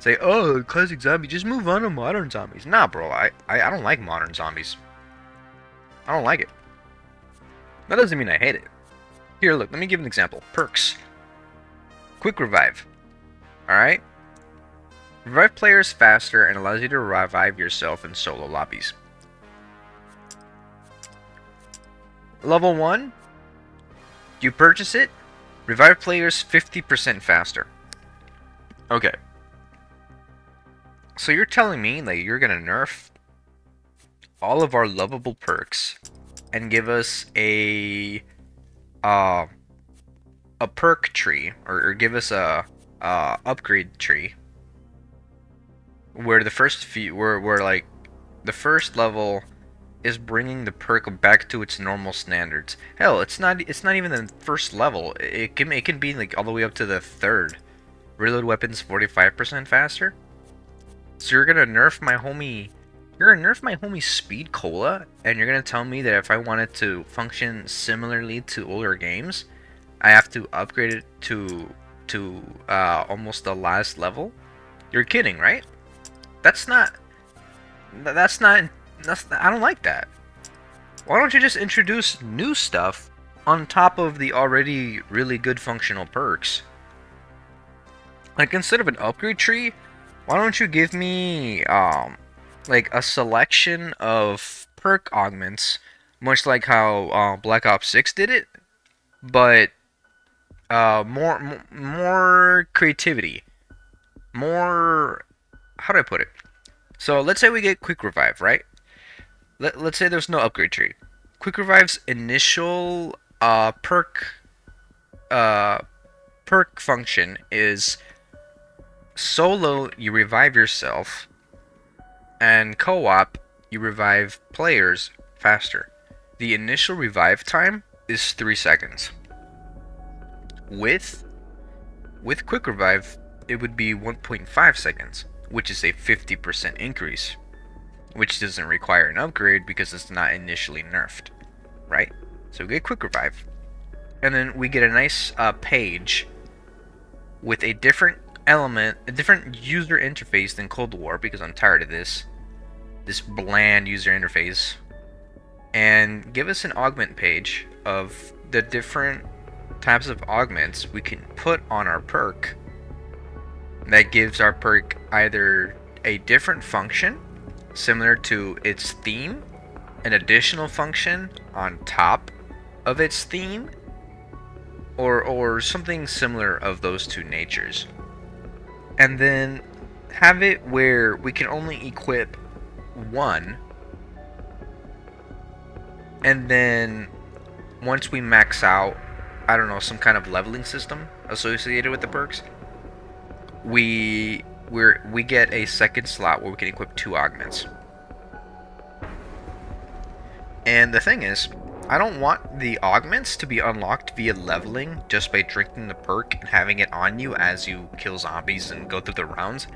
say, oh, classic zombie, just move on to modern zombies. Nah, bro, I don't like modern zombies. I don't like it. That doesn't mean I hate it. Here, look, let me give an example. Perks. Quick revive. Alright? Revive players faster and allows you to revive yourself in solo lobbies. Level 1, you purchase it, revive players 50% faster. Okay. So you're telling me that you're gonna nerf all of our lovable perks and give us uh, a perk tree, or give us a upgrade tree, where the first few, where like the first level is bringing the perk back to its normal standards. Hell, it's not even the first level. It can be like all the way up to the third. Reload weapons 45% faster. So you're gonna nerf my homie. You're gonna nerf my homie Speed Cola, and you're gonna tell me that if I want it to function similarly to older games, I have to upgrade it to almost the last level. You're kidding, right? That's not. That's not. I don't like that. Why don't you just introduce new stuff on top of the already really good functional perks? Like, instead of an upgrade tree, why don't you give me like a selection of perk augments, much like how Black Ops 6 did it, but more creativity, more, how do I put it? So let's say we get quick revive, right? Let's say there's no upgrade tree. Quick revive's initial uh perk function is solo, you revive yourself, and co-op, you revive players faster. The initial revive time is 3 seconds. With quick revive, it would be 1.5 seconds, which is a 50% increase, which doesn't require an upgrade because it's not initially nerfed, right? So we get quick revive, and then we get a nice page with a different element, a different user interface than Cold War, because I'm tired of this bland user interface, and give us an augment page of the different types of augments we can put on our perk that gives our perk either a different function similar to its theme, an additional function on top of its theme, or something similar of those two natures. And then have it where we can only equip one, and then once we max out, I don't know, some kind of leveling system associated with the perks, we get a second slot where we can equip 2 augments. And the thing is, I don't want the augments to be unlocked via leveling just by drinking the perk and having it on you as you kill zombies and go through the rounds.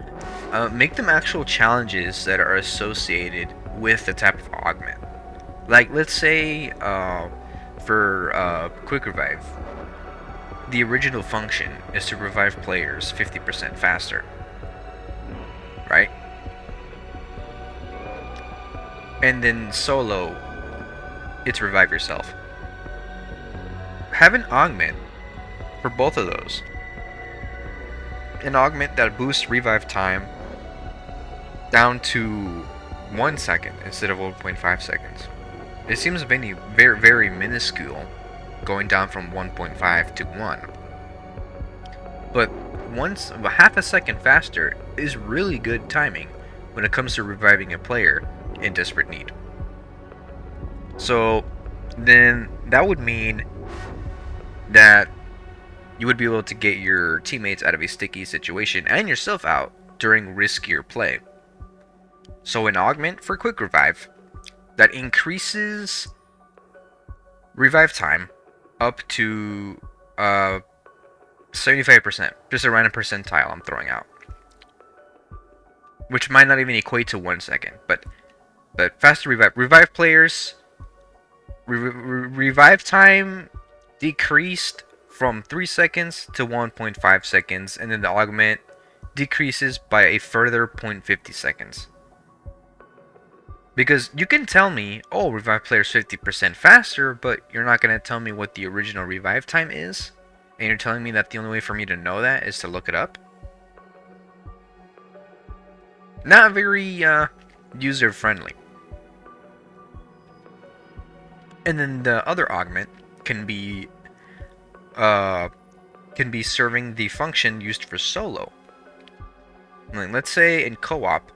Make them actual challenges that are associated with the type of augment. Like, let's say for quick revive, the original function is to revive players 50% faster, right? And then solo, it's revive yourself. Have an augment for both of those. An augment that boosts revive time down to 1 second instead of 1.5 seconds. It seems very, very minuscule, going down from 1.5 to 1. But half a second faster is really good timing when it comes to reviving a player in desperate need. So then that would mean that you would be able to get your teammates out of a sticky situation and yourself out during riskier play. So an augment for quick revive that increases revive time up to 75%. Just a random percentile I'm throwing out, which might not even equate to 1 second, but faster revive players. Revive time decreased from 3 seconds to 1.5 seconds, and then the augment decreases by a further 0.50 seconds. Because you can tell me, oh, revive players 50% faster, but you're not going to tell me what the original revive time is? And you're telling me that the only way for me to know that is to look it up? Not very user-friendly. And then the other augment can be serving the function used for solo. Like, let's say in co-op,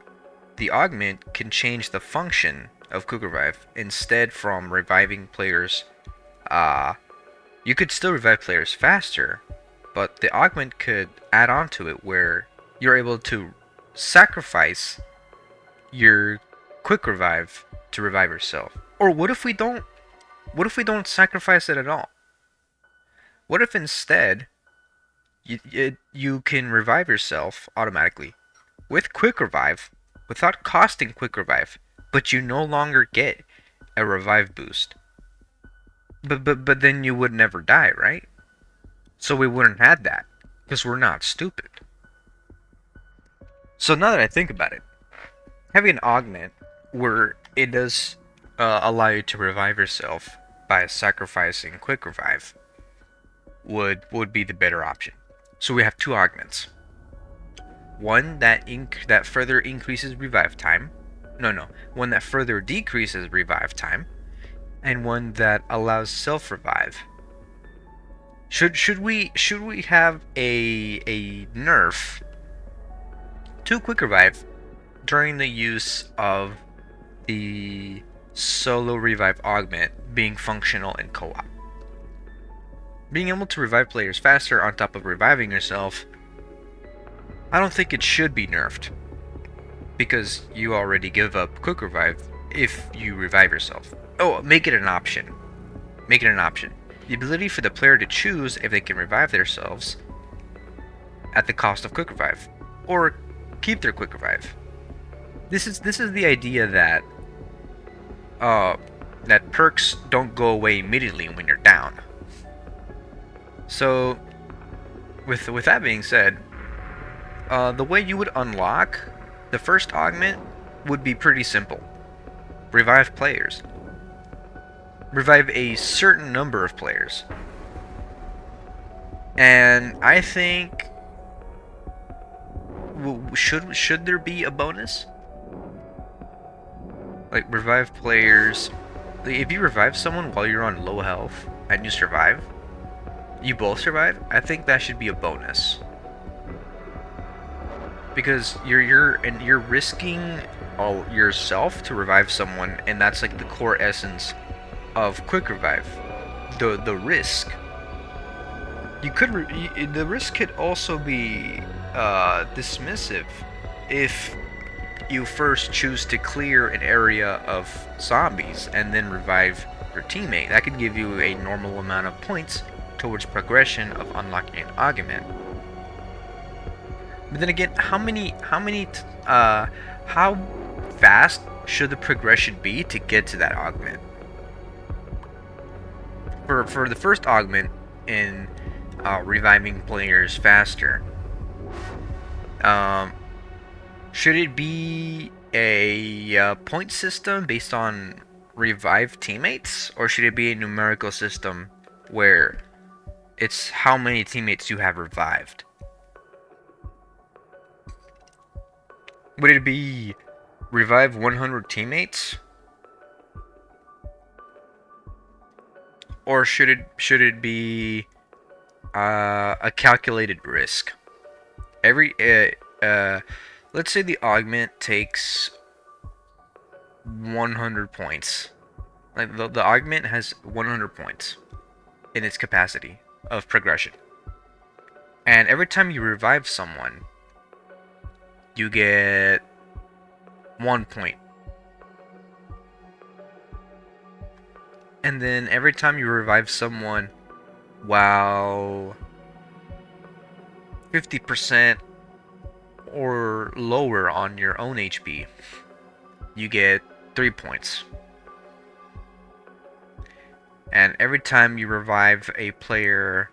the augment can change the function of quick revive. Instead, from reviving players, you could still revive players faster, but the augment could add on to it where you're able to sacrifice your quick revive to revive yourself. Or what if we don't sacrifice it at all? What if instead you can revive yourself automatically with quick revive without costing quick revive, but you no longer get a revive boost? But then you would never die, right? So we wouldn't have that because we're not stupid. So now that I think about it, having an augment where it does allow you to revive yourself by sacrificing quick revive would be the better option. So we have two augments. One that further increases revive time. One that further decreases revive time, and one that allows self revive. Should we have a nerf to quick revive during the use of the solo revive augment being functional in co-op? Being able to revive players faster on top of reviving yourself, I don't think it should be nerfed, because you already give up quick revive if you revive yourself. Oh, make it an option. Make it an option. The ability for the player to choose if they can revive themselves at the cost of quick revive, or keep their quick revive. This is the idea that that perks don't go away immediately when you're down. So, with that being said, the way you would unlock the first augment would be pretty simple. Revive players. Revive a certain number of players. And I think should there be a bonus? Like, revive players. If you revive someone while you're on low health and you survive, you both survive, I think that should be a bonus. Because you're risking all yourself to revive someone, and that's like the core essence of quick revive. The risk. The risk could also be dismissive if you first choose to clear an area of zombies and then revive your teammate. That could give you a normal amount of points towards progression of unlocking an augment. But then again, how fast should the progression be to get to that augment? For the first augment in reviving players faster, should it be a point system based on revive teammates, or should it be a numerical system where it's how many teammates you have revived? Would it be revive 100 teammates? Or should it be a calculated risk? Let's say the augment takes 100 points. Like the augment has 100 points in its capacity of progression. And every time you revive someone, you get 1 point. And then every time you revive someone while 50% or lower on your own HP, you get 3 points. And every time you revive a player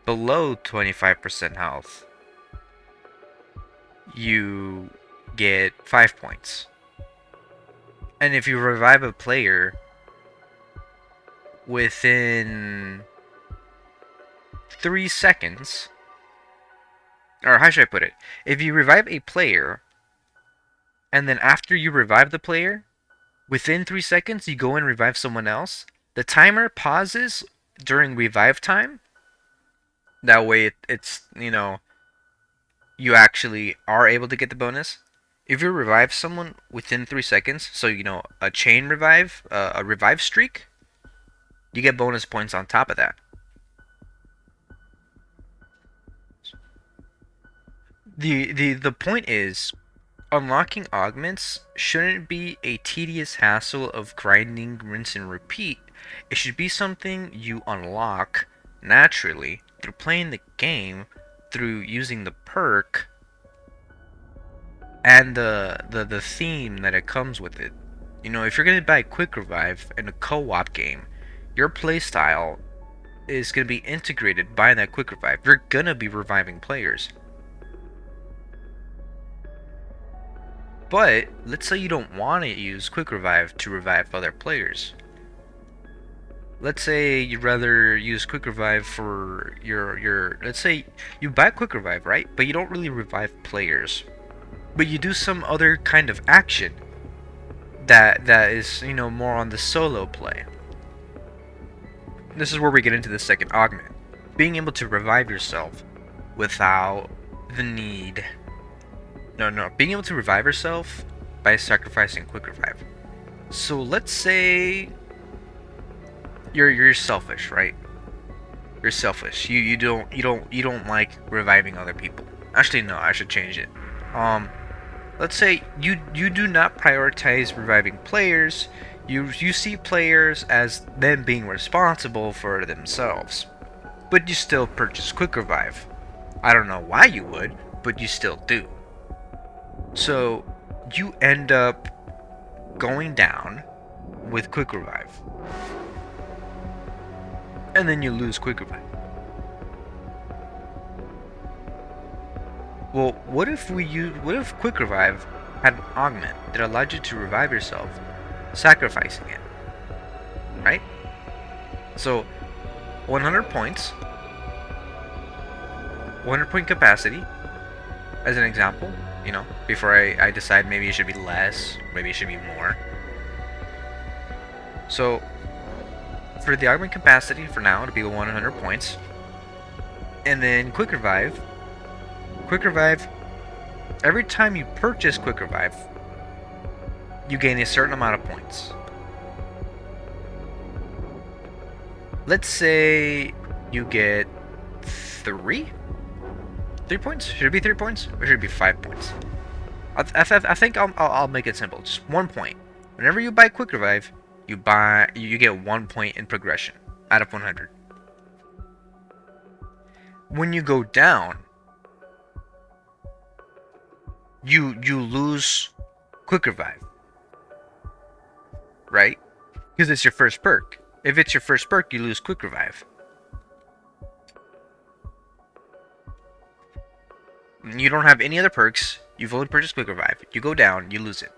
below 25% health, you get 5 points. And if you revive a player within 3 seconds, or how should I put it? If you revive a player, and then after you revive the player, within 3 seconds you go and revive someone else, the timer pauses during revive time. That way it's, you actually are able to get the bonus. If you revive someone within 3 seconds, so, a chain revive, a revive streak, you get bonus points on top of that. The point is, unlocking augments shouldn't be a tedious hassle of grinding, rinse, and repeat. It should be something you unlock naturally through playing the game, through using the perk, and the theme that it comes with it. If you're going to buy Quick Revive in a co-op game, your playstyle is going to be integrated by that Quick Revive. You're going to be reviving players. But let's say you don't want to use Quick Revive to revive other players. Let's say you'd rather use Quick Revive for your let's say you buy Quick Revive, right? But you don't really revive players. But you do some other kind of action that is, more on the solo play. This is where we get into the second augment. Being able to revive yourself without the need. No. Being able to revive yourself by sacrificing Quick Revive. So let's say you're selfish, right? You're selfish. You don't like reviving other people. Actually, no, I should change it. Let's say you do not prioritize reviving players. You see players as them being responsible for themselves, but you still purchase Quick Revive. I don't know why you would, but you still do. So you end up going down with Quick Revive, and then you lose Quick Revive. Well, what if Quick Revive had an augment that allowed you to revive yourself, sacrificing it, right? So 100 points, 100 point capacity, as an example, before I decide maybe it should be less, maybe it should be more. So for the augment capacity, for now, it'll be 100 points. And then Quick Revive, every time you purchase Quick Revive, you gain a certain amount of points. Let's say you get 3 points? Should it be 3 points? Or should it be 5 points? I think I'll make it simple. Just 1 point. Whenever you buy Quick Revive, you get 1 point in progression out of 100. When you go down, you lose Quick Revive, right? Because it's your first perk. If it's your first perk, you lose Quick Revive. You don't have any other perks. You've only purchased Quick Revive. You go down, you lose it.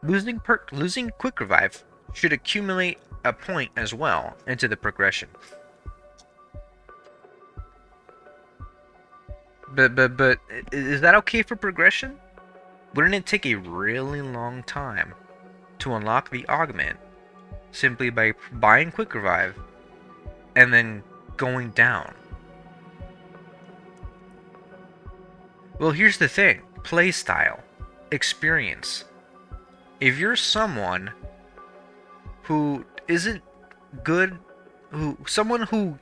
Losing Quick Revive should accumulate a point as well into the progression. But is that okay for progression? Wouldn't it take a really long time to unlock the augment simply by buying Quick Revive and then going down? Well, here's the thing. Playstyle. Experience. If you're someone who isn't good, someone who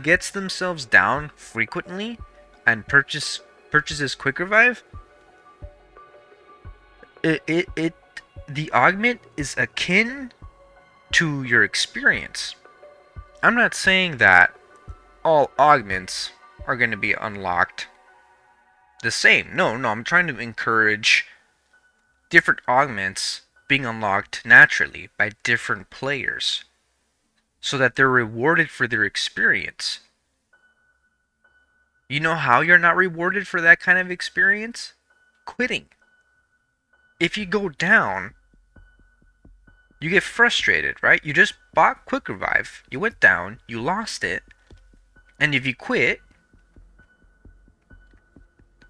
gets themselves down frequently and purchases Quick Revive, the augment is akin to your experience. I'm not saying that all augments are going to be unlocked the same. No, I'm trying to encourage different augments being unlocked naturally by different players so that they're rewarded for their experience. You know how you're not rewarded for that kind of experience? Quitting. If you go down, you get frustrated, right? You just bought Quick Revive, you went down, you lost it, and if you quit,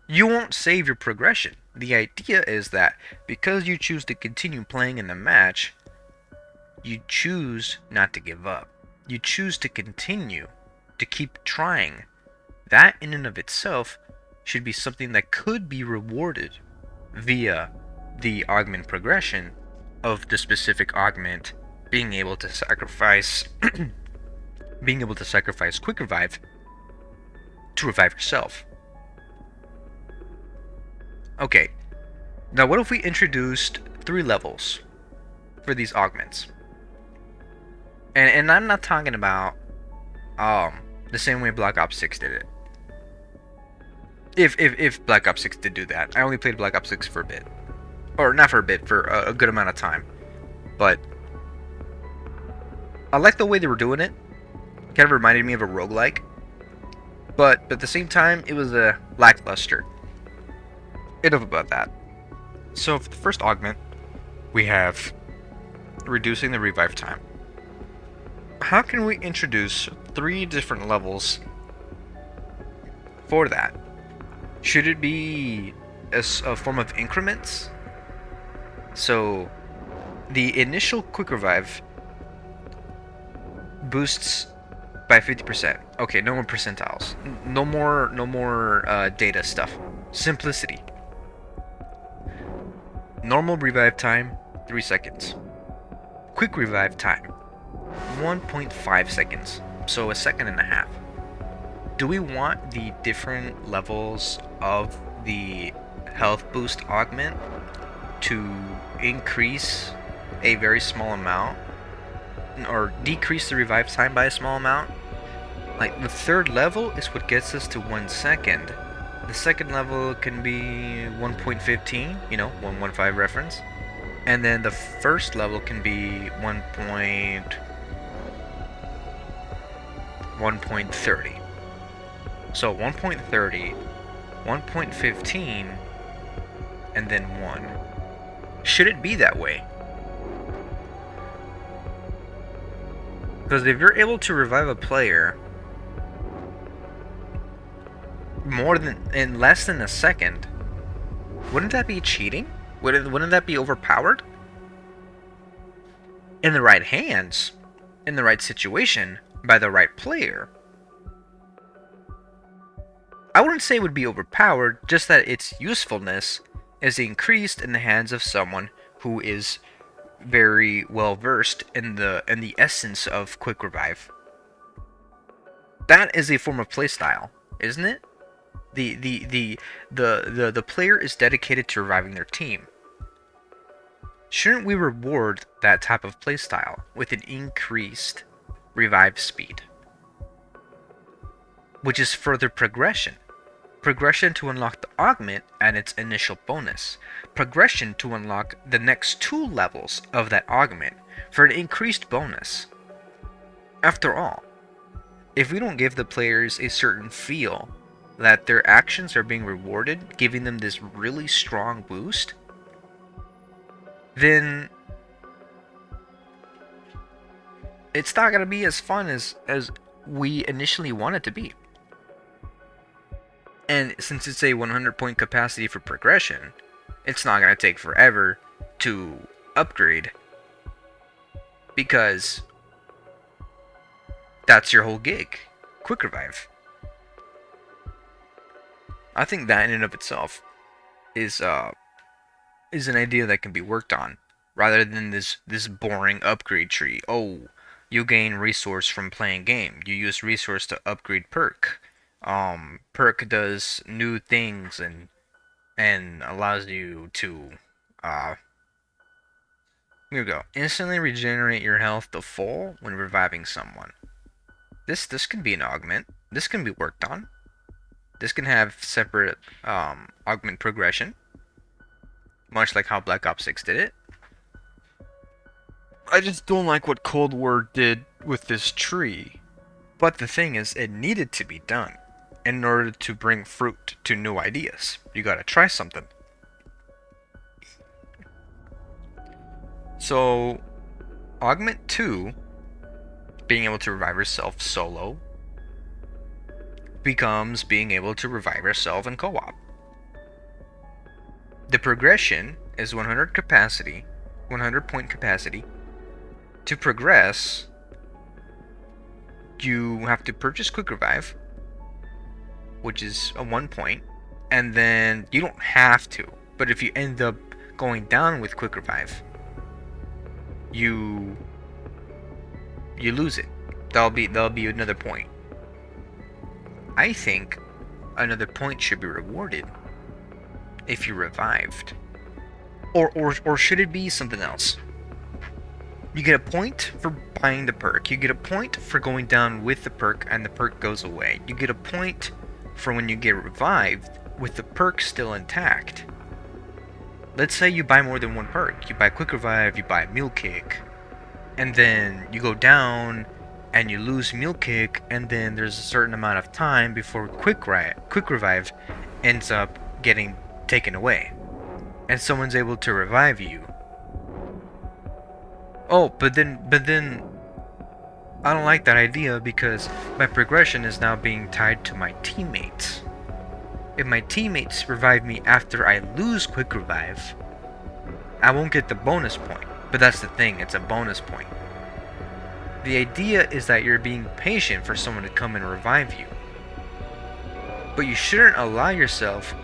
you won't save your progression. The idea is that because you choose to continue playing in the match, you choose not to give up. You choose to continue, to keep trying. That in and of itself should be something that could be rewarded via the augment progression of the specific augment being able to sacrifice quick revive to revive yourself. Okay, now what if we introduced 3 levels for these augments? And I'm not talking about the same way Black Ops 6 did it. If Black Ops 6 did do that. I only played Black Ops 6 for a bit. Or not for a bit, for a good amount of time. But I like the way they were doing it. Kind of reminded me of a roguelike. But at the same time, it was a lackluster. Enough about that. So for the first augment, we have reducing the revive time. How can we introduce 3 different levels for that? Should it be a form of increments? So the initial quick revive boosts by 50%. Okay, no more percentiles. No more data stuff. Simplicity. Normal revive time, 3 seconds. Quick revive time, 1.5 seconds. So a second and a half. Do we want the different levels of the health boost augment to increase a very small amount or decrease the revive time by a small amount? Like the 3rd level is what gets us to 1 second. The 2nd level can be 1.15, 115 reference. And then the 1st level can be 1.30. So 1.30, 1.15, and then 1. Should it be that way? Because if you're able to revive a player in less than a second, wouldn't that be cheating? Wouldn't that be overpowered? In the right hands, in the right situation, by the right player, I wouldn't say it would be overpowered, just that its usefulness is increased in the hands of someone who is very well versed in the essence of quick revive. That is a form of playstyle, isn't it? The player is dedicated to reviving their team. Shouldn't we reward that type of playstyle with an increased revive speed? Which is further progression. Progression to unlock the augment and its initial bonus. Progression to unlock the next 2 levels of that augment for an increased bonus. After all, if we don't give the players a certain feel that their actions are being rewarded, giving them this really strong boost, then it's not going to be as fun as we initially want it to be. And since it's a 100 point capacity for progression, it's not going to take forever to upgrade, because that's your whole gig. Quick revive. I think that in and of itself is an idea that can be worked on, rather than this boring upgrade tree. Oh, you gain resource from playing game. You use resource to upgrade perk. Perk does new things and allows you to here we go. Instantly regenerate your health to full when reviving someone. This can be an augment. This can be worked on. This can have separate augment progression, much like how Black Ops 6 did it. I just don't like what Cold War did with this tree. But the thing is, it needed to be done. in order to bring fruit to new ideas. You gotta try something. So, Augment 2, being able to revive yourself solo, becomes being able to revive yourself in co-op. The progression is 100 point capacity. To progress, you have to purchase Quick Revive, which is a 1 point, and then you don't have to, but if you end up going down with Quick Revive, you lose it. That'll be another point. I think another point should be rewarded if you revived. Or should it be something else? You get a point for buying the perk. You get a point for going down with the perk and the perk goes away. You get a point for when you get revived with the perk still intact. Let's say you buy more than one perk. You buy Quick Revive, you buy Meal Kick, and then you go down and you lose Meal Kick, and then there's a certain amount of time before Quick Revive ends up getting taken away, and someone's able to revive you. Oh, but then I don't like that idea because my progression is now being tied to my teammates. If my teammates revive me after I lose Quick Revive, I won't get the bonus point. But that's the thing, it's a bonus point. The idea is that you're being patient for someone to come and revive you. But you shouldn't allow yourself,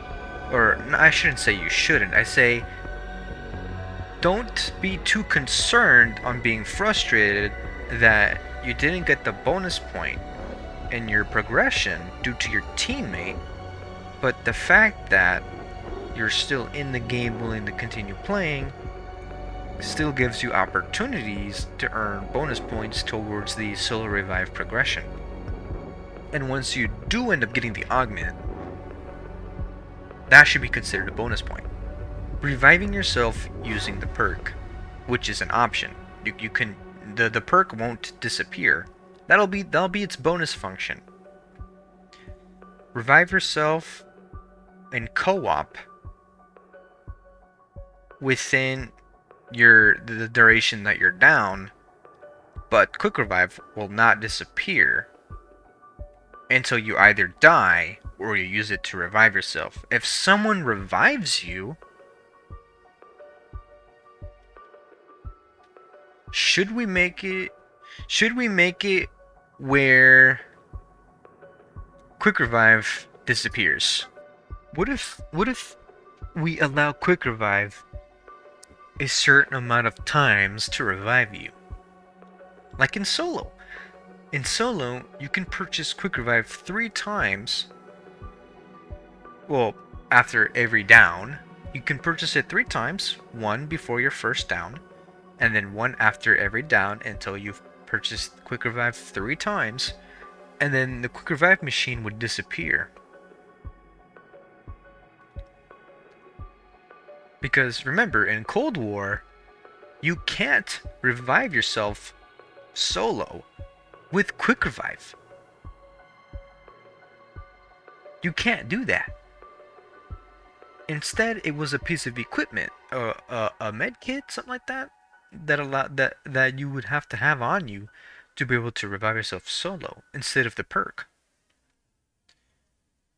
or I shouldn't say you shouldn't, I say don't be too concerned on being frustrated that you didn't get the bonus point in your progression due to your teammate, but the fact that you're still in the game willing to continue playing still gives you opportunities to earn bonus points towards the solo revive progression. And once you do end up getting the augment, that should be considered a bonus point. Reviving yourself using the perk, which is an option. You can the perk won't disappear. That'll be its bonus function. Revive yourself in co-op within the duration that you're down, but Quick Revive will not disappear until you either die or you use it to revive yourself. If someone revives you, should we make it where Quick Revive disappears? What if we allow Quick Revive a certain amount of times to revive you? Like in solo. In solo, you can purchase Quick Revive 3 times. Well, after every down, you can purchase it 3 times. 1 before your first down, and then 1 after every down until you've purchased Quick Revive 3 times, and then the Quick Revive machine would disappear. Because remember, in Cold War, you can't revive yourself solo with Quick Revive. You can't do that. Instead, it was a piece of equipment, a med kit, something like that, that you would have to have on you to be able to revive yourself solo instead of the perk.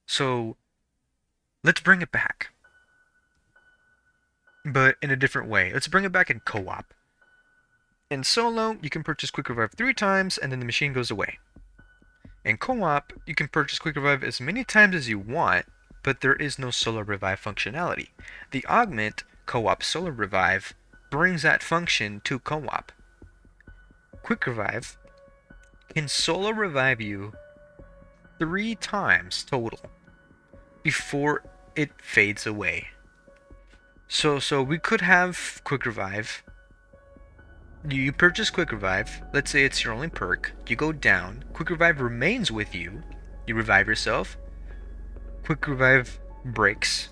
So let's bring it back, but in a different way. Let's bring it back in co-op. In solo, you can purchase Quick Revive 3 times and then the machine goes away. In co-op, you can purchase Quick Revive as many times as you want, but there is no solo revive functionality. The Augment co-op solo revive brings that function to co-op. Quick Revive can solo revive you 3 times total before it fades away. So we could have Quick Revive. You purchase Quick Revive, let's say it's your only perk, you go down, Quick Revive remains with you, you revive yourself, Quick Revive breaks.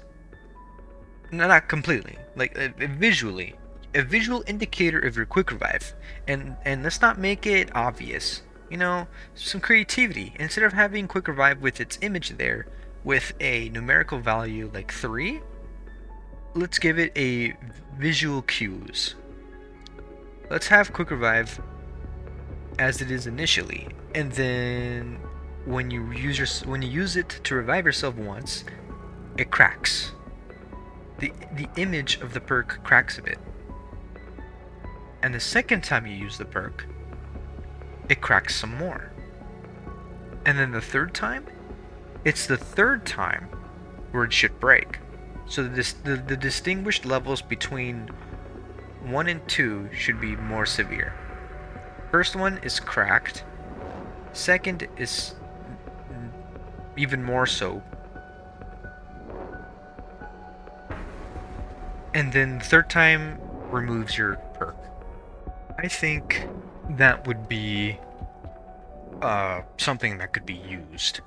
No, not completely, like visually. A visual indicator of your Quick Revive. And let's not make it obvious. You know, some creativity. Instead of having quick revive with its image there, with a numerical value like 3, let's give it a visual cues. Let's have quick revive as it is initially, and then when you use it to revive yourself once, it cracks. The image of the perk cracks a bit. And the second time you use the perk, it cracks some more. And then the third time, it's the third time where it should break. So the distinguished levels between 1 and 2 should be more severe. First one is cracked. Second is even more so. And then the third time removes your perk. I think that would be something that could be used.